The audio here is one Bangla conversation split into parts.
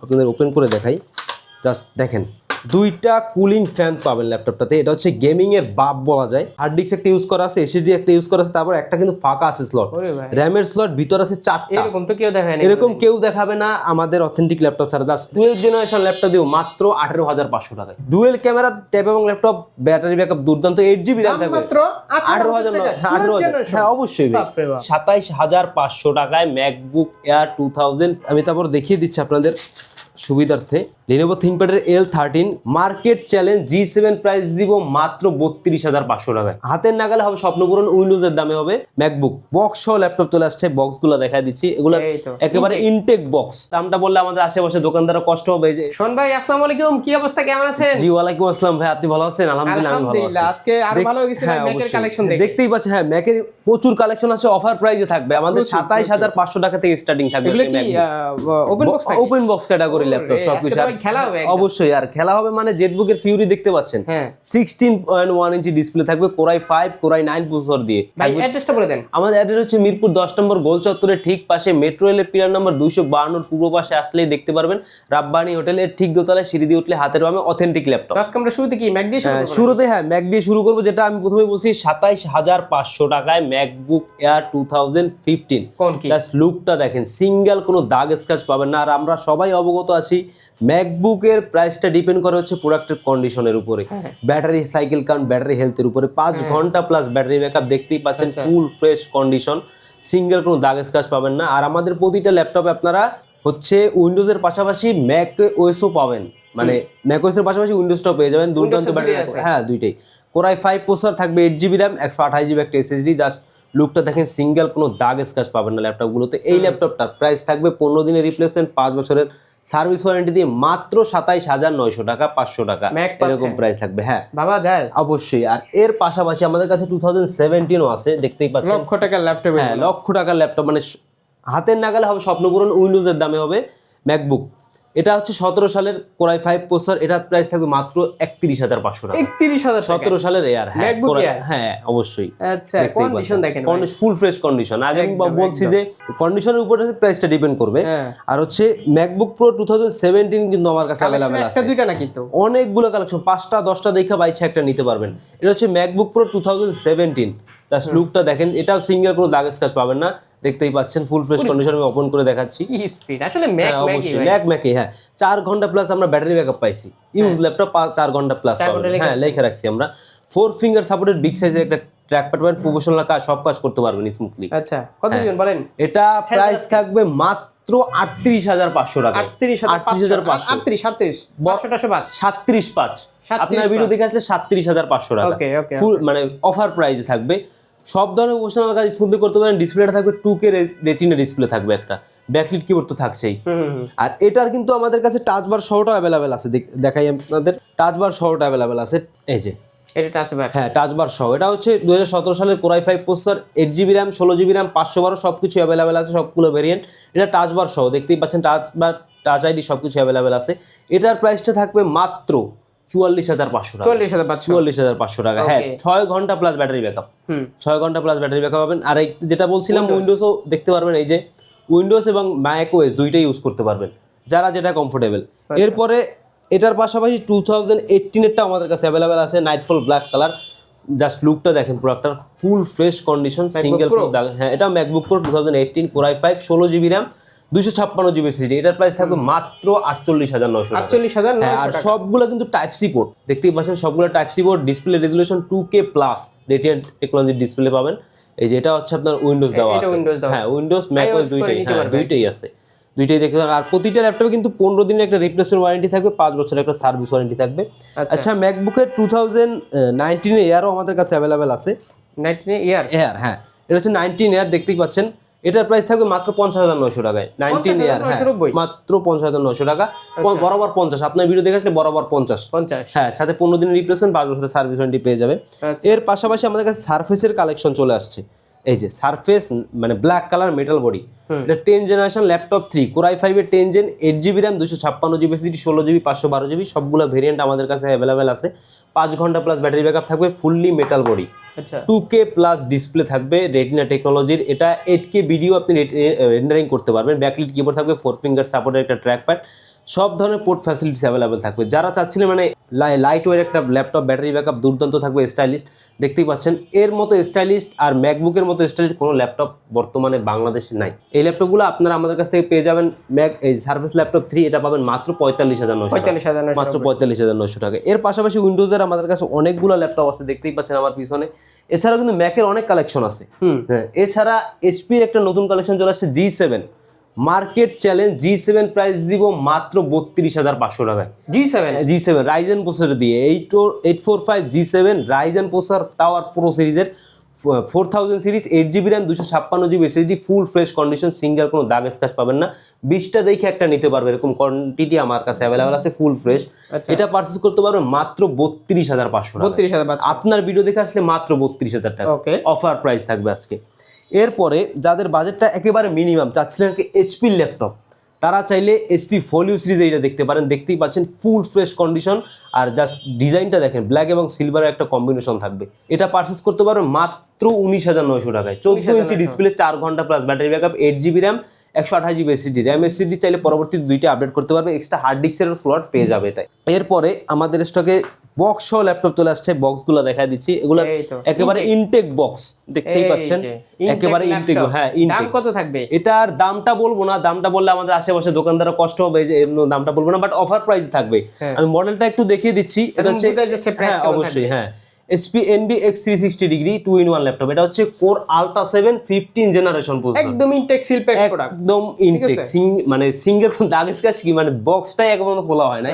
আপনাদের ওপেন করে দেখাই, জাস্ট দেখেন দুইটা কুলিং ফ্যান পাবেন ল্যাপটপটাতে। এটা হচ্ছে গেমিং এর বাপ বলা যায়। হার্ড ডিস্ক একটা ইউজ করা আছে, এসএসডি একটা ইউজ করা আছে, তারপর একটা কিন্তু ফাঁকা আছে স্লট, র্যামের স্লট ভিতর আছে 4টা। এরকম তো কেউ দেখায় না, এরকম কেউ দেখাবে না আমাদের অথেন্টিক ল্যাপটপ ছাড়া। জাস্ট ডুয়েল জেনারেশন ল্যাপটপ দিব মাত্র 18,500 টাকায়। ডুয়েল ক্যামেরা ট্যাব এবং ল্যাপটপ, ব্যাটারি ব্যাকআপ দুর্দান্ত, 8GB র্যাম থাকবে মাত্র 18,000। হ্যাঁ অবশ্যই 27,500 টাকায় ম্যাকবুক এয়ার 2000। আমি তারপর দেখিয়ে দিচ্ছি আপনাদের সুবিধার্থে। Lenovo ThinkPad-এর L13 market challenge G7 price দিব মাত্র 32,500 টাকায়। হাতের নাগালে হবে, স্বপ্নপূরণ উইন্ডোজের দামে হবে। ম্যাকবুক বক্স সহ ল্যাপটপ চলে আসছে, বক্সগুলো দেখাই দিচ্ছি, এগুলো একেবারে ইনটেক বক্স। দামটা বললে আমাদের আশেপাশে দোকানদাররা কষ্ট হবে। যে শোন ভাই, আসসালামু আলাইকুম, কি অবস্থা, কেমন আছেন? জি ওয়ালাইকুম আসসালাম ভাই, আপনি ভালো আছেন? আলহামদুলিল্লাহ আমি ভালো আছি। আজকে আর ভালো হয়ে গেছে ভাই, ম্যাকের কালেকশন দেখতেই পাচ্ছেন। হ্যাঁ ম্যাকের প্রচুর কালেকশন আছে, অফার প্রাইসে থাকবে আমাদের 27,500 টাকা থেকে স্টার্টিং থাকবে। এগুলো কি ওপেন বক্স থাকে? ওপেন বক্স ক্যাটাগরি ল্যাপটপ সবকিছু। খেলা হবে অবশ্যই, আর খেলা হবে মানে জেটবুকের ফিউরি দেখতে পাচ্ছেন, 16.1 ইঞ্চি ডিসপ্লে থাকবে, কোরাই 5 কোরাই 9 প্রসেসর দিয়ে। ভাই অ্যাড্রেসটা বলে দেন। আমাদের অ্যাড্রেস হচ্ছে মিরপুর 10 নম্বর গোল চত্বরের ঠিক পাশে, মেট্রো রেলের পিলার নম্বর 252 পূর্ব পাশে আসলেই দেখতে পারবেন। রাব্বানি হোটেলের ঠিক দোতলায় সিঁড়ি দিয়ে উঠলে হাতের বামে অথেন্টিক ল্যাপটপ। আজকে আমরা শুরুতে কি ম্যাক দিয়ে শুরু করব? শুরুতে হ্যাঁ ম্যাক দিয়ে শুরু করব, যেটা আমি প্রথমে বলছি 27,500 টাকায় ম্যাকবুক এয়ার 2015। কোন কি জাস্ট লুকটা দেখেন, সিঙ্গেল কোনো দাগ স্ক্র্যাচ পাবেন না। আর আমরা সবাই অবগত আছি ম্যাকবুকের প্রাইসটা ডিপেন্ড করে হচ্ছে প্রোডাক্টের কন্ডিশনের উপরে, ব্যাটারি সাইকেল কাউন্ট, ব্যাটারি হেলথের উপরে। 5 ঘন্টা প্লাস ব্যাটারি ব্যাকআপ, দেখতেই পাচ্ছেন ফুল ফ্রেশ কন্ডিশন, সিঙ্গেল কোনো দাগ স্ক্র্যাচ পাবেন না। আর আমাদের প্রতিটা ল্যাপটপে আপনারা হচ্ছে উইন্ডোজের পাশাপাশি ম্যাক ওএসও পাবেন, মানে ম্যাক ওএস এর পাশাপাশি উইন্ডোজটাও পেয়ে যাবেন। দুর্দান্ত ব্যাটারি, হ্যাঁ দুইটাই। কোরাই 5 প্রসেসর থাকবে, 8GB র্যাম, 128GB একটা এসএসডি। জাস্ট লুকটা দেখেন, সিঙ্গেল কোনো দাগ স্ক্র্যাচ পাবেন না ল্যাপটপগুলোতে। এই ল্যাপটপটার প্রাইস থাকবে 15 দিনের রিপ্লেসমেন্ট, 5 বছরের সার্ভিস ওয়ারেন্টি দিয়ে মাত্র 27,900 টাকা, 500 টাকা এরকম প্রাইস থাকবে। হ্যাঁ বাবা যায় অবশ্যই। আর এর পাশাপাশি আমাদের কাছে 2017ও আছে, দেখতেই পাচ্ছেন। লক্ষ টাকার ল্যাপটপ। হ্যাঁ লক্ষ টাকার ল্যাপটপ, মানে হাতের নাগালে হবে, স্বপ্নপূরণ উইন্ডোজের দামে হবে ম্যাকবুক। এটা হচ্ছে 17 সালের কোরাই 5 প্রসেসর, এটার প্রাইস থাকবে মাত্র 31,500 টাকা। 31,000 17 সালের এয়ার। হ্যাঁ অবশ্যই। আচ্ছা কন্ডিশন দেখেন, ফুল ফ্রেশ কন্ডিশন। আগে আমি বলছি যে কন্ডিশনের উপরে প্রাইসটা ডিপেন্ড করবে। আর হচ্ছে ম্যাকবুক প্রো 2017 কিন্তু আমার কাছে अवेलेबल আছে। একটা দুইটা না কিন্তু অনেকগুলো কালেকশন, 5টা 10টা দেখা বাইছে একটা নিতে পারবেন। এটা হচ্ছে ম্যাকবুক প্রো 2017। জাস্ট লুকটা দেখেন, এটাও সিঙ্গেল কোনো দাগ স্ক্র্যাচ পাবেন না, দেখতেই পাচ্ছেন ফুল ফ্রেশ কন্ডিশন। আমি ওপেন করে দেখাচ্ছি। স্পিড আসলে ম্যাকে হ্যাঁ 4 ঘন্টা প্লাস আমরা ব্যাটারি ব্যাকআপ পাইছি। ইউজ ল্যাপটপ 4 ঘন্টা প্লাস পাবেন। হ্যাঁ লেখা রাখছি আমরা। 4 ফিঙ্গার সাপোর্টেড বিগ সাইজের একটা ট্র্যাকপ্যাড পাবেন, প্রফেশনাল কাজ সব কাজ করতে পারবেন স্মুথলি। আচ্ছা কত দিবেন বলেন? এটা প্রাইস থাকবে মাত্র 38,500 টাকা। 38,500 আপনার ভিডিও দেখে আসলে 37,500 টাকা ফুল, মানে অফার প্রাইসে থাকবে। সব ধরনের প্রফেশনাল কাজ স্মুথলি করতে পারেন। ডিসপ্লেটা থাকবে 2K রেটিনা ডিসপ্লে থাকবে, একটা ব্যাকলিট কিবোর্ড তো থাকছেই। আর এটার কিন্তু আমাদের কাছে টাচ বার সহটা अवेलेबल আছে, দেখাই আপনাদের। টাচ বার সহটা अवेलेबल আছে, এই যে এটা টাচ বার। হ্যাঁ টাচ বার সহ। এটা হচ্ছে 2017 সালের core i 5 processor, 8GB RAM, 16GB RAM, 512 সবকিছু अवेलेबल আছে, সবগুলো ভেরিয়েন্ট। এটা টাচ বার সহ, দেখতেই পাচ্ছেন টাচ বার, টাচ আইডি সবকিছু अवेलेबल আছে। এটার প্রাইসটা থাকবে মাত্র 44,500 টাকা। 44,500 টাকা। হ্যাঁ 6 ঘন্টা প্লাস ব্যাটারি ব্যাকআপ, 6 ঘন্টা প্লাস ব্যাটারি ব্যাকআপ পাবেন। আর যেটা বলছিলাম উইন্ডোজও দেখতে পারবেন, এই যে উইন্ডোজ এবং ম্যাক ওএস দুইটাই ইউজ করতে পারবেন, যারা যেটা কমফোর্টেবল। এরপরে এটার পাশাপাশি 2018-এরটা আমাদের কাছে अवेलेबल আছে, নাইটফল ব্ল্যাক কালার। জাস্ট লুকটা দেখেন, প্রোডাক্টটার ফুল ফ্রেশ কন্ডিশন, সিঙ্গেল। হ্যাঁ এটা MacBook pro 2018 core i 5, 16GB RAM, 256GB SSD. এটার প্রাইস থাকবে মাত্র 48,900 টাকা। 48,900 আর সবগুলো কিন্তু টাইপ সি পোর্ট, দেখতেই পাচ্ছেন সবগুলো type C port. Display resolution 2K plus retina টেকনোলজির ডিসপ্লে পাবেন। এই যে এটা হচ্ছে আপনার উইন্ডোজ দেওয়া আছে, হ্যাঁ উইন্ডোজ ম্যাক ওএস দুইটাই আছে, দুইটাই দেখতে পারেন। আর প্রতিটা ল্যাপটপে কিন্তু 15 দিনের একটা রিপ্লেসমেন্ট ওয়ারেন্টি থাকবে, 5 বছরের একটা সার্ভিস ওয়ারেন্টি থাকবে। আচ্ছা ম্যাকবুকের 2019 এয়ারও আমাদের কাছে अवेलेबल আছে। 19 এয়ার, হ্যাঁ এটা হচ্ছে 19 এয়ার, দেখতেই পাচ্ছেন। এটার প্রাইস থাকবে মাত্র 50,900 টাকায়। 19 এয়ার মাত্র 50,900 টাকা, বরাবর 50। আপনার ভিডিও দেখে আসলে বরাবর 50। হ্যাঁ সাথে 15 দিনের রিপ্লেসমেন্ট, 5 বছরের সার্ভিস ওয়ারেন্টি পেয়ে যাবে। এর পাশাপাশি আমাদের কাছে সারফেসের কালেকশন চলে আসছে। এই যে সারফেস, মানে ব্ল্যাক কালার মেটাল বডি, এটা 10 জেনারেশন ল্যাপটপ 3 কোরাই 5 এর 10 gen, 8GB RAM, 256GB SSD, 16GB, 512GB সবগুলো ভেরিয়েন্ট আমাদের কাছে अवेलेबल আছে। 5 ঘন্টা প্লাস ব্যাটারি ব্যাকআপ থাকবে, fully metal body. 2K plus display থাকবে রেটিনা টেকনোলজির। এটা 8K ভিডিও আপনি রেন্ডারিং করতে পারবেন। ব্যাকলিট কিবোর্ড থাকবে, 4 ফিঙ্গার সাপোর্টের একটা ট্র্যাকপ্যাড, সব ধরনের পোর্ট ফ্যাসিলিটিস অ্যাভেলেবেল থাকবে। যারা চাচ্ছিলেন মানে লাইট ওয়েট একটা ল্যাপটপ, ব্যাটারি ব্যাকআপ দুর্দান্ত থাকবে, স্টাইলিশ, দেখতেই পাচ্ছেন এর মতো স্টাইলিশ আর ম্যাকবুকের মতো স্টাইলিশ কোনো ল্যাপটপ বর্তমানে বাংলাদেশে নাই। এই ল্যাপটপগুলো আপনারা আমাদের কাছ থেকে পেয়ে যাবেন। এই সার্ফেস ল্যাপটপ 3 এটা পাবেন মাত্র 45,900 45,900 মাত্র 45,900 টাকা। এর পাশাপাশি উইন্ডোজের আমাদের কাছে অনেকগুলো ল্যাপটপ আছে, দেখতেই পাচ্ছেন আমার পিছনে। এছাড়াও কিন্তু ম্যাকের অনেক কালেকশন আছে। হ্যাঁ, এছাড়া এইচপির একটা নতুন কালেকশন চলে আসছে G7 market challenge. G7 price দিব মাত্র 32,500 টাকায়। G7 রাইজেন প্রসেসর দিয়ে 845 G7 রাইজেন প্রসেসর, তাও আর প্রো সিরিজের 4000 series, 8GB RAM, 256GB SSD, full fresh condition, single কোনো দাগ স্ক্র্যাচ পাবেন না। 20টা দেখে একটা নিতে পারবে, এরকম কোয়ান্টিটি আমার কাছে অ্যাভেলেবেল আছে, ফুল ফ্রেশ। এটা পারচেজ করতে পারবেন মাত্র 32,500 টাকা। 32,500 আপনার ভিডিও দেখে আসলে মাত্র 32,000 টাকা ওকে। অফার প্রাইস থাকবে আজকে। এরপরে যাদের বাজেটটা একেবারে মিনিমাম, চাচ্ছিলেন কি এইচপি ল্যাপটপ, তারা চাইলে এইচপি ফোলিও সিরিজ এইটা দেখতে পারেন। দেখতেই পাচ্ছেন ফুল ফ্রেশ কন্ডিশন, আর জাস্ট ডিজাইনটা দেখেন, ব্ল্যাক এবং সিলভারের একটা কম্বিনেশন থাকবে। এটা পারচেজ করতে পারবেন মাত্র 19,900 টাকায়। 14 ইঞ্চি ডিসপ্লে, 4 ঘন্টা plus battery backup, 8GB RAM, 128GB SSD, RAM SSD চাইলে পরবর্তী দুইটা আপডেট করতে পারবে, এক্সট্রা হার্ড ডিস্কের স্লট পেয়ে যাবে এটাই। এরপরে আমাদের স্টকে বক্স সহ ল্যাপটপ চলে আসছে, বক্সগুলো দেখাই দিচ্ছি। এগুলো একেবারে ইনটেক বক্স, দেখতেই পাচ্ছেন একেবারে ইনটেক। হ্যাঁ, দাম কত থাকবে? এটার দামটা বলবো না, দামটা বললে আমাদের আশেপাশে দোকানদাররা কষ্ট হবে, যে এর দামটা বলবো না, বাট অফার প্রাইস থাকবে। আমি মডেলটা একটু দেখিয়ে দিচ্ছি। এটা হচ্ছে, হ্যাঁ অবশ্যই, হ্যাঁ HP Envy X360 degree 2-in-1 laptop. এটা হচ্ছে কোর আলট্রা 7 15 জেনারেশন প্রসেসর, একদম ইনটেক সিল প্যাক প্রোডাক্ট, একদম ইনটেক, মানে সিঙ্গেল দাগ স্ক্র্যাচ কি, মানে বক্সটাই এখনো খোলা হয় না।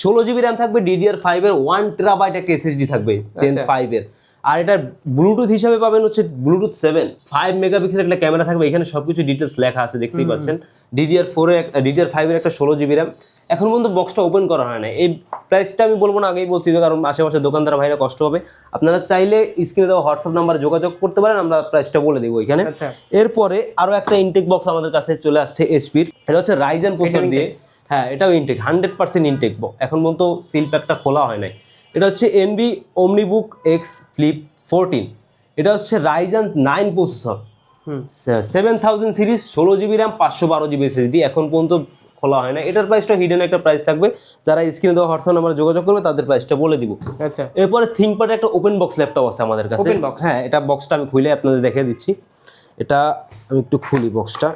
16GB র্যাম থাকবে, DDR5 এর 1TB একটা SSD থাকবে Gen 5 এর। আর এটার ব্লুটুথ হিসাবে পাবেন হচ্ছে ব্লুটুথ 7, 5 মেগাপিক্সেল একটা ক্যামেরা থাকবে, এখানে সবকিছু ডিটেলস লেখা আছে, দেখতেই পাচ্ছেন। DDR5 এর একটা 16GB র্যাম। এখন পর্যন্ত বক্সটা ওপেন করা হয় না। এই প্রাইসটা আমি বলবো না, আগেই বলছি, কারণ আশেপাশে দোকানদার ভাইরা কষ্ট হবে। আপনারা চাইলে স্ক্রিনে দেওয়া হোয়াটসঅ্যাপ নাম্বারে যোগাযোগ করতে পারেন, আমরা প্রাইসটা বলে দেবো এখানে। এরপরে আরো একটা ইনটেক বক্স আমাদের কাছে চলে আসছে এইচপির, এটা হচ্ছে রাইজেন প্রসেসর দিয়ে। হ্যাঁ, এটাও ইনটেক, 100% ইনটেক বক্স, এখন পর্যন্ত সিল প্যাকটা খোলা হয় নাই। এটা হচ্ছে এনভি ওমনিবুক এক্স ফ্লিপ 14। এটা হচ্ছে Ryzen 9 processor, 7000 series, 16GB RAM, 512GB SSD, এখন পর্যন্ত খোলা হয় না। এটার প্রাইসটা হিডেন একটা প্রাইস থাকবে, যারা স্ক্রিনে দেওয়া হোয়াটসঅ্যাপ নাম্বারে যোগাযোগ করবে তাদের প্রাইসটা বলে দিব। আচ্ছা, এরপরে থিংকপ্যাডের একটা ওপেন বক্স ল্যাপটপ আছে আমাদের কাছে। হ্যাঁ, এটা বক্সটা আমি খুলে আপনাদের দেখিয়ে দিচ্ছি। এটা আমি একটু খুলি বক্সটা,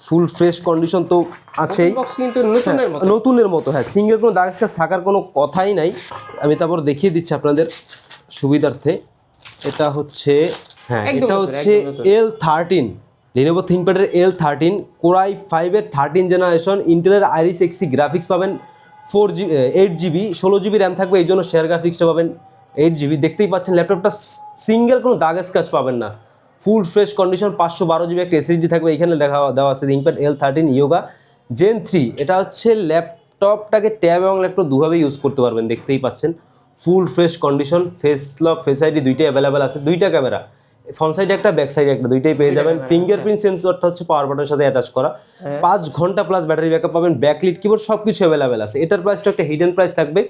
ফুল ফ্রেশ কন্ডিশন তো আছেই, বক্স কিন্তু নতুনের মতো, নতুনের মতো। হ্যাঁ, সিঙ্গেল কোনো দাগ স্ক্র্যাচ থাকার কোনো কথাই নাই। আমি তারপর দেখিয়ে দিচ্ছি আপনাদের সুবিধার্থে। এটা হচ্ছে, হ্যাঁ এটা হচ্ছে L13, Lenovo ThinkPad-এর L13 Core i5 এর 13 জেনারেশন, ইন্টেলের Iris Xe গ্রাফিক্স পাবেন, 8GB 16GB র্যাম থাকবে, এই জন্য শেয়ার গ্রাফিক্সটা পাবেন 8GB। দেখতেই পাচ্ছেন ল্যাপটপটা সিঙ্গেল কোনো দাগ স্ক্র্যাচ পাবেন না, ফুল ফ্রেশ কন্ডিশন, 512GB একটা SSD থাকবে। এখানে দেওয়া আছে ThinkPad L13 Yoga Gen 3। এটা হচ্ছে ল্যাপটপটাকে ট্যাব এবং ল্যাপটপ দুভাবে ইউজ করতে পারবেন, দেখতেই পাচ্ছেন full fresh condition, face lock, face ID দুইটাই অ্যাভেলেবেল আছে, দুইটা ক্যামেরা, ফ্রন্ট সাইডে একটা, ব্যাক সাইডে একটা, দুইটাই পেয়ে যাবেন। ফিঙ্গারপ্রিন্ট সেন্সরটা হচ্ছে পাওয়ার বাটনের সাথে অ্যাটাচ করা, 5 ঘন্টা প্লাস ব্যাটারি ব্যাকআপ পাবেন, ব্যাকলিট কিবোর্ড, সবকিছু অ্যাভেলেবেল আছে। এটার প্রাইসটা একটা হিডেন প্রাইস থাকবে,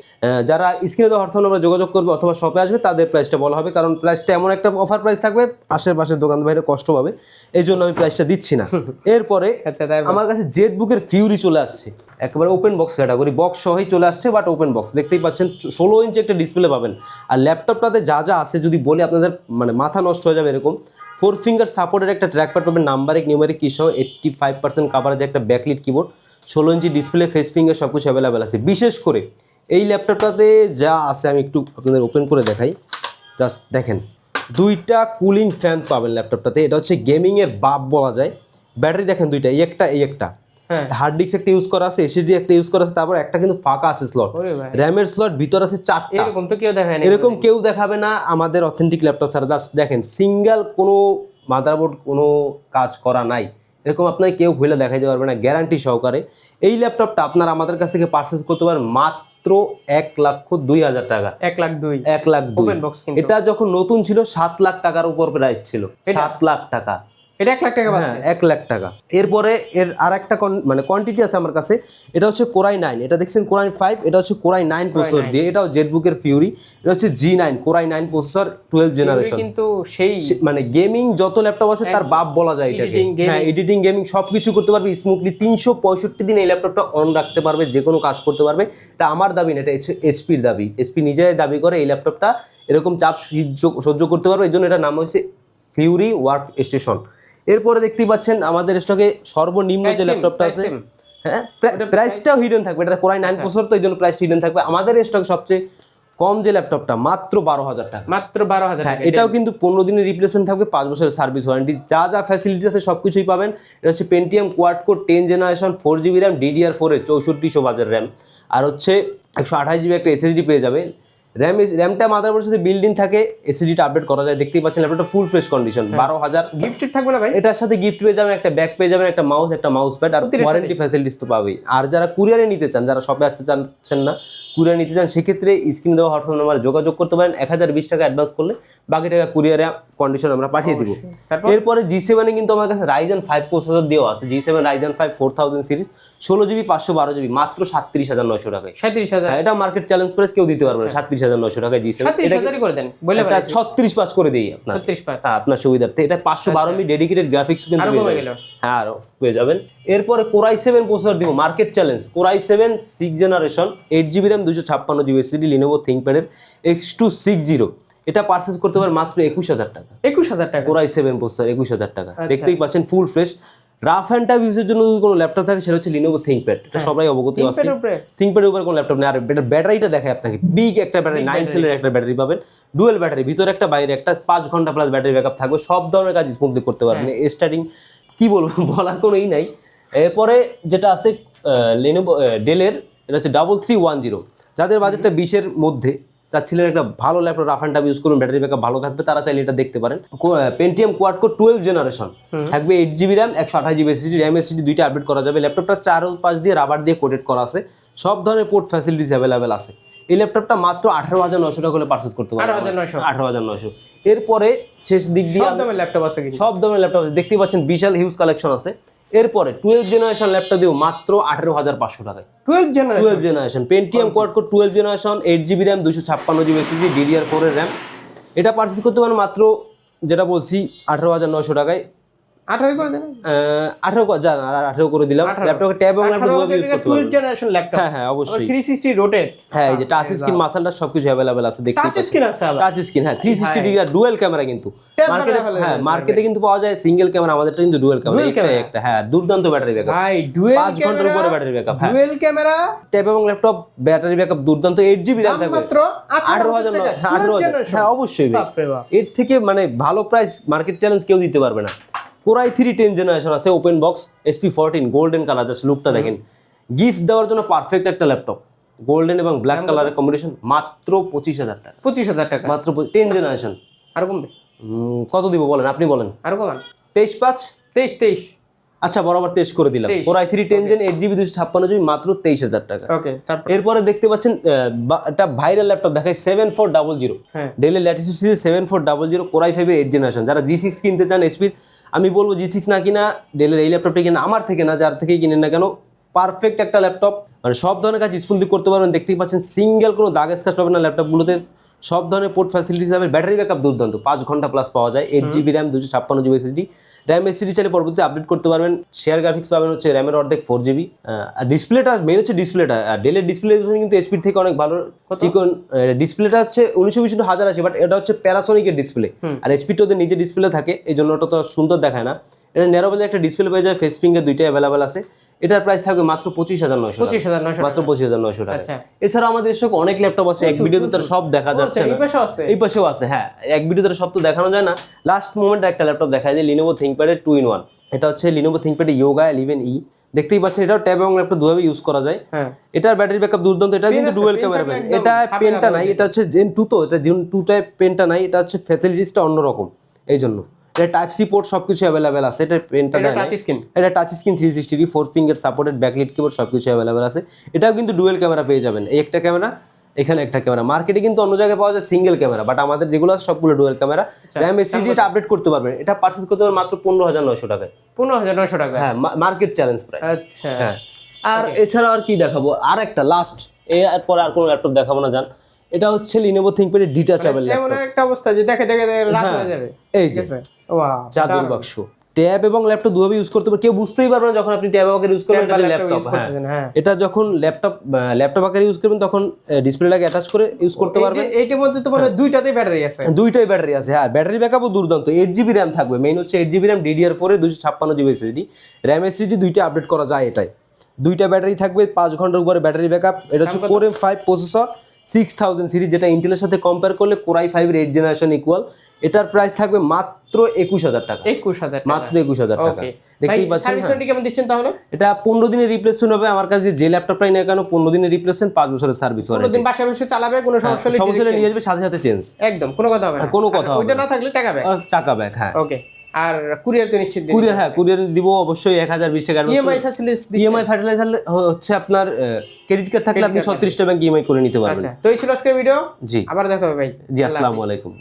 যারা স্ক্রিনে দেওয়া হোয়াটসঅ্যাপ নাম্বারে যোগাযোগ করবে অথবা শপে আসবে তাদের প্রাইসটা বলা হবে, কারণ প্রাইসটা এমন একটা অফার প্রাইস থাকবে, আশেপাশের দোকান বাইরে কষ্ট পাবে, এই জন্য আমি প্রাইসটা দিচ্ছি না। এরপরে আমার কাছে জেটবুকের ফিউরি চলে আসছে, একেবারে ওপেন বক্স ক্যাটাগরি, বক্স সহই চলে আসছে, বাট ওপেন বক্স, দেখতেই পাচ্ছেন 16 ইঞ্চি একটা ডিসপ্লে পাবেন। আর ল্যাপটপটাতে যা যা আছে যদি বলি আপনাদের মানে মাথা নষ্ট হয়ে যাবে এরকম। 4 ফিঙ্গার সাপোর্টের একটা ট্র্যাকপ্যাড পাবেন, নাম্বারিক নিউমেরিক কি সহ, 85% কাভারেজ একটা backlit keyboard, 16 inch display, face finger, সব কিছু অ্যাভেলেবেল আছে। বিশেষ করে এই ল্যাপটপটাতে যা আছে আমি একটু আপনাদের ওপেন করে দেখাই, জাস্ট দেখেন, দুইটা কুলিং ফ্যান পাবেন ল্যাপটপটাতে। এটা হচ্ছে গেমিংয়ের বাপ বলা যায়। ব্যাটারি দেখেন দুইটা, এই একটা হার্ড ডিস্ক একটা ইউজ করা আছে, এসএসডি একটা ইউজ করা আছে, তারপর একটা কিন্তু ফাঁকা আছে স্লট, র্যামের স্লট ভিতর আছে 4টা। এরকম তো কেউ দেখায় না, এরকম কেউ দেখাবে না আমাদের অথেন্টিক ল্যাপটপ ছাড়া। জাস্ট দেখেন, সিঙ্গেল কোনো মাদারবোর্ড কোনো কাজ করা নাই, এরকম আপনার কেউ খুলে দেখাইতে পারবে না, গ্যারান্টি সহকারে। এই ল্যাপটপটা আপনারা আমাদের কাছ থেকে পারচেজ করতে পারেন মাত্র 1,02,000 টাকা। 1,02,000 1,02,000। এটা যখন নতুন ছিল 7 লাখ টাকার উপর প্রাইস ছিল, 7 লাখ টাকা। এটা 1 লাখ টাকা পাচ্ছে। হ্যাঁ 1 লাখ টাকা। এরপরে এর আর একটা মানে কোয়ান্টিটি আছে আমার কাছে, এটা হচ্ছে কোরাই 9, এটা দেখছেন কোরাই 5, এটা হচ্ছে কোরাই 9 প্রসেসর দিয়ে, এটাও জেটবুকের ফিউরি, এটা হচ্ছে G9 কোরাই 9 প্রসেসর 12 জেনারেশন। কিন্তু সেই মানে গেমিং যত ল্যাপটপ আছে তার বাপ বলা যায় এটাকে। হ্যাঁ এডিটিং গেমিং সবকিছু করতে পারবে স্মুথলি, 365 দিন এই ল্যাপটপটা অন রাখতে পারবে, যে কোনো কাজ করতে পারবে। এটা আমার দাবি না, এটা এইচপির দাবি। এইচপি নিজেই দাবি করে এই ল্যাপটপটা এরকম চাপ সহ্য করতে পারবে, এই জন্য এটার নাম হয়েছে ফিউরি ওয়ার্ক স্টেশন। এরপরে দেখতেই পাচ্ছেন আমাদের স্টকে সর্বনিম্ন যে ল্যাপটপটা আছে, হ্যাঁ প্রাইসটাও হিডেন থাকবে, এটা কোরাই 9 প্রসেসর তো এই জন্য প্রাইস হিডেন থাকবে। আমাদের স্টকে সবচেয়ে কম যে ল্যাপটপটা মাত্র 12,000 টাকা, মাত্র 12,000 হ্যাঁ টাকা। এটাও কিন্তু 15 দিনের রিপ্লেসমেন্ট থাকবে, 5 বছরের সার্ভিস ওয়ারেন্টি, যা যা ফ্যাসিলিটি আছে সবকিছুই পাবেন। এটা হচ্ছে Pentium quad core 10 generation 4GB RAM, DDR4 এর 6400 বাজের র্যাম, আর হচ্ছে 128GB একটা SSD পেয়ে যাবে। র্যামটা মাদারবোর্ডের সাথে বিল্ড ইন থাকে, এসএসডিটা আপডেট করা যায়। দেখতেই পাচ্ছেন ল্যাপটপটা ফুল ফ্রেশ কন্ডিশন, 12,000 গিফটেড থাকবে না ভাই? এটার সাথে গিফট পেয়ে যাবেন, একটা ব্যাগ পেয়ে যাবেন, একটা মাউস প্যাড, আর ওয়ারেন্টি ফ্যাসিলিটিস তো পাবেই। আর যারা কুরিয়ারে নিতে চান, যারা শপে আসতে চাচ্ছেন না, কুরিয়ার নিতে চান, সেক্ষেত্রে স্ক্রিনে দেওয়া হটফোন নাম্বারে যোগাযোগ করতে পারেন। 1020 টাকা অ্যাডভান্স করলে বাকি টাকা কুরিয়ারে কন্ডিশন আমরা পাঠিয়ে দিব। এরপরে G7 এ কিন্তু আমার কাছে Ryzen 5 প্রসেসর দেওয়া আছে, G7 Ryzen 5 4000 series 16GB 512GB মাত্র 37,900 টাকায়। 37,000 এটা মার্কেট চ্যালেঞ্জ প্রাইস, কেউ দিতে পারবে না 37,900 টাকায় G7। 37,000 করে দেন বলে এটা 36 পাস করে দেই আপনার, 36 পাস আপনার সুবিধার্থে। এটা 512 MB ডেডিকেটেড গ্রাফিক্স কিন্তু আরো পেয়ে কমে যাবেন। গেল। হ্যাঁ আরো পেয়ে যাবেন। এরপরে কোরাই 7 প্রসেসর দিব, market challenge core i 7 6 generation 8GB RAM 256GB SSD Lenovo থিংকপ্যাডের X260, এটা পারচেজ করতে পারেন মাত্র 21,000 টাকা। 21,000 টাকা কোরাই 7 প্রসেসর 21,000 টাকা। আচ্ছা। দেখতেই পাচ্ছেন full fresh. Rough and tough ইউজের জন্য যদি কোনো ল্যাপটপ থাকে সেটা হচ্ছে লিনোভো থিংকপ্যাড, এটা সবাই অবগত আছে। থিংকপ্যাডের উপরে থিংকপ্যাডের উপরে কোনো ল্যাপটপ নেই। আর এটার ব্যাটারিটা দেখায় আপনাকে, বিগ একটা ব্যাটারি, 9 সেলের একটা ব্যাটারি পাবেন, ডুয়েল ব্যাটারি, ভিতরে একটা বাইরে একটা, 5 ঘন্টা প্লাস ব্যাটারি ব্যাকআপ থাকবে, সব ধরনের কাজ স্মুথলি করতে পারবেন। স্টার্টিং কি বলবো, বলার কোনো নাই। এরপরে যেটা আছে লিনোভো ডেলের, এটা হচ্ছে 3310, যাদের বাজেটটা 20-এর মধ্যে চাচ্ছিলেন একটা ভালো laptop, rough and tough use করুন, ব্যাটারি ব্যাকআপ ভালো থাকবে, তারা চাইলে এটা দেখতে পারেন। পেন্টিয়াম কোয়াড কোর 12 জেনারেশন থাকবে, 8GB RAM 128GB SSD, RAM SSD দুইটা আপডেট করা যাবে। ল্যাপটপটা চারপাশ দিয়ে রাবার দিয়ে কোটেড করা আছে, সব ধরনের পোর্ট ফ্যাসিলিটিস অ্যাভেলেবেল আছে। এই ল্যাপটপটা মাত্র 18,900 টাকা হলে পারচেজ করতে পারবেন। 18,900। এরপরে শেষ দিক দিয়ে সব দামের ল্যাপটপ আছে কিন্তু, সব ধরনের ল্যাপটপ আছে, দেখতেই পাচ্ছেন বিশাল হিউজ কালেকশন আছে। এরপরে 12 জেনারেশন ল্যাপটপ দিব মাত্র 18,500 টাকায়। 12 generation Pentium quad core 12 generation 8GB RAM 256GB SSD DDR4 এর র্যাম, এটা পারচেজ করতে পারেন মাত্র, যেটা বলছি 18,900 টাকায়। 18 করে দেন, 18 করে দিলাম। ল্যাপটপে ট্যাব এবং ল্যাপটপ ইউজ করতে 12 পারবেন। জেনারেশন ল্যাপটপ, হ্যাঁ হ্যাঁ অবশ্যই 360 রোটেট, হ্যাঁ এই যে টাচ স্ক্রিন মাসালটা সবকিছু अवेलेबल আছে, দেখতে টাচ স্ক্রিন আছে আবার, টাচ স্ক্রিন, হ্যাঁ 360 ডিগ্রি ডুয়াল ক্যামেরা কিন্তু ট্যাব মার্কেটে, হ্যাঁ মার্কেটে কিন্তু পাওয়া যায় সিঙ্গেল ক্যামেরা, আমাদেরটা কিন্তু ডুয়াল ক্যামেরা একটা, হ্যাঁ দুর্দান্ত ব্যাটারি ব্যাকআপ ভাই ডুয়াল 5 ঘন্টার উপরে ব্যাটারি ব্যাকআপ, হ্যাঁ ডুয়াল ক্যামেরা, ট্যাব এবং ল্যাপটপ ব্যাটারি ব্যাকআপ দুর্দান্ত, 8GB র্যাম থাকবে মাত্র 18,000 টাকা। 18,000, হ্যাঁ অবশ্যই ভাই। বাপ রে বাপ, এর থেকে মানে ভালো প্রাইস মার্কেট চ্যালেঞ্জ কেউ দিতে পারবে না। কোরাই 3 10 জেনারেশন আছে, open box SP14 golden colour, just লুকটা দেখেন, গিফট দেওয়ার জন্য পারফেক্ট একটা ল্যাপটপ, গোল্ডেন এবং ব্ল্যাক কালারের কম্বিনেশন, মাত্র 25,000 টাকা। 25,000 টাকা, মাত্র 10 জেনারেশন। আর কমবে? কত দিব বলেন, আপনি বলেন। আর কমান 23,500। 23 আচ্ছা বরাবর 23 করে দিলাম। 23 কোরাই 3 10 জেন 8GB 256GB মাত্র 23,000 টাকা। ওকে, তারপর এরপরে দেখতে পাচ্ছেন একটা ভাইরাল ল্যাপটপ দেখায় 7400, হ্যাঁ ডেলের ল্যাটিটিউড সিরিজ 7400 কোরাই 5 এর 8 জেনারেশন। যারা G6 কিনতে চান এইচপির, আমি বলবো G6 না কিনা ডেলের এই ল্যাপটপটা কিনা, আমার থেকে না, যার থেকেই কিনেন না কেন, পারফেক্ট একটা ল্যাপটপ, মানে সব ধরনের কাজ স্মুথলি করতে পারবেন। দেখতেই পাচ্ছেন সিঙ্গেল কোনো দাগ স্ক্র্যাচ পাবেন না ল্যাপটপগুলোতে, সব ধরনের পোর্ট ফ্যাসিলিটিস হবে, ব্যাটারি ব্যাকআপ দুর্দান্ত, 5 ঘন্টা প্লাস পাওয়া যায়, 8GB RAM 256GB SSD, RAM SSD চাইলে পরবর্তী আপডেট করতে পারবেন। শেয়ার গ্রাফিক্স পাবেন হচ্ছে র্যামের অর্ধেক 4GB। আর ডিসপ্লেটা মেন হচ্ছে ডিসপ্লেটা, আর ডেলের ডিসপ্লে কিন্তু এইচপির থেকে অনেক ভালো চিকন। ডিসপ্লেটা হচ্ছে 1920x1080, বাট এটা হচ্ছে প্যানাসোনিকের ডিসপ্লে, আর এইচপির ওদের নিজে ডিসপ্লে থাকে, এই জন্য ওটা তো সুন্দর দেখায় না। এটা ন্যারো বাজে একটা ডিসপ্লে পেয়ে যায়, ফেস ফিঙ্গার দুইটাই অ্যাভেলেবেল আছে। এটার প্রাইস থাকবে মাত্র 25,900, 25,900 মাত্র 25,900 টাকা। আচ্ছা। এছাড়া আমাদের স্টকে অনেক ল্যাপটপ আছে, এক ভিডিওতে তার সব দেখা যাচ্ছে না, এই পাশে আছে, এই পাশেও আছে, হ্যাঁ এক ভিডিওতে সব তো দেখানো যায় না। লাস্ট মোমেন্টে একটা ল্যাপটপ দেখা যায়, লিনোভো থিংকপ্যাডের 2-in-1, এটা হচ্ছে লিনোভো থিংকপ্যাড ইয়োগা 11E, দেখতেই পাচ্ছেন এটাও ট্যাব এবং ল্যাপটপ দুভাবে ইউজ করা যায়। হ্যাঁ এটার ব্যাটারি ব্যাকআপ দুর্দান্ত, এটা কিন্তু ডুয়াল ক্যামেরা পেন, এটা পেনটা নাই, এটা হচ্ছে জেন 2, তো এটা জেন 2 টাইপ পেনটা নাই, এটা হচ্ছে ফ্যাসিলিটিসটা অন্যরকম, এই জন্য এটা টাইপ সি পোর্ট সবকিছু অ্যাভেলেবেল আছে। এটা পেনটা দেয় টাচ স্ক্রিন, এটা touch screen 360 4 finger supported backlit keyboard সবকিছু অ্যাভেলেবেল আছে। এটাও কিন্তু ডুয়াল ক্যামেরা পেয়ে যাবেন, এই একটা ক্যামেরা এখানে একটা ক্যামেরা, মার্কেটে কিন্তু অন্য জায়গায় পাওয়া যায় সিঙ্গেল ক্যামেরা, বাট আমাদের যেগুলো আছে সবগুলো ডুয়াল ক্যামেরা। র্যাম এসএসডি এটা আপডেট করতে পারবেন, এটা পারচেজ করতে পারবেন মাত্র 15,900 টাকায়। 15,900 টাকা। হ্যাঁ, মার্কেট চ্যালেঞ্জ প্রাইস। আচ্ছা হ্যাঁ, আর এছাড়াও আর কি দেখাবো, আর একটা লাস্ট, এরপর আর কোনো ল্যাপটপ দেখাবো না জান। এটা হচ্ছে লিনোভো থিংকপ্যাড ডিটাচেবল এমন ল্যাপটপ। একটা অবস্থা যে দেখে দেখে দেখে রাত হ্যাঁ, হয়ে যাবে। এই ঠিক যে আছে, ওয়াও, চাদর বাক্স, ট্যাব এবং ল্যাপটপ দুভাবে ইউজ করতে পারবেন, কেউ বুঝতেই পারবে না যখন আপনি ট্যাব আকারে ইউজ করবেন এটা ল্যাপটপ। হ্যাঁ, এটা যখন ল্যাপটপ আকারে ইউজ করবেন তখন ডিসপ্লেটাকে অ্যাটাচ করে ইউজ করতে পারবেন। এইটার মধ্যে তো মানে দুইটাতেই ব্যাটারি আছে। দুইটাই ব্যাটারি আছে, হ্যাঁ, ব্যাটারি ব্যাকআপও দুর্দান্ত। 8GB র্যাম থাকবে, মেইন হচ্ছে 8GB র্যাম DDR4 এর 256GB এসএসডি, র্যাম এসএসডি দুইটা আপডেট করা যায় এটাই। দুইটা ব্যাটারি থাকবে, 5 ঘন্টার উপরে ব্যাটারি ব্যাকআপ। এটা হচ্ছে Core M5 প্রসেসর 6000 সিরিজ, যেটা ইন্টেলের সাথে কম্পেয়ার করলে Core i5 এর 8th জেনারেশন ইকুয়াল। এটার প্রাইস থাকবে মাত্র 21,000 টাকা। 21,000 মাত্র 21,000 টাকা। ওকে, দেখতেই পাচ্ছেন। সার্ভিস ওয়ারেন্টি কেমন দিচ্ছেন তাহলে? এটা 15 দিনের রিপ্লেসমেন্ট হবে। আমার কাছে যে ল্যাপটপটাই না কেন 15 দিনের রিপ্লেসমেন্ট, 5 বছরের সার্ভিস 15 ওয়ারেন্টি। দিন বাসায় বসে চালাবে, কোনো সমস্যা হলে সমস্যা হলে নিয়ে যাবে, সাথে সাথে চেঞ্জ, একদম কোনো কথা হবে না, কোনো কথা হবে ওইটা না। না থাকলে টাকা ব্যাক। টাকা ব্যাক, হ্যাঁ। ওকে, আর কুরিয়ার তো নিশ্চিত দিবেন? কুরিয়ার, হ্যাঁ, কুরিয়ার দিব অবশ্যই 1020 টাকা। ইএমআই ফ্যাসিলিটিস দিচ্ছেন? ইএমআই ফার্টিলাইজার হচ্ছে আপনার ক্রেডিট কার্ড থাকলে আপনি 36টা ব্যাংক ইএমআই করে নিতে পারবেন। আচ্ছা, তো এই ছিল আজকের ভিডিও। জি, আবার দেখা হবে ভাই। জি, আসসালামু আলাইকুম।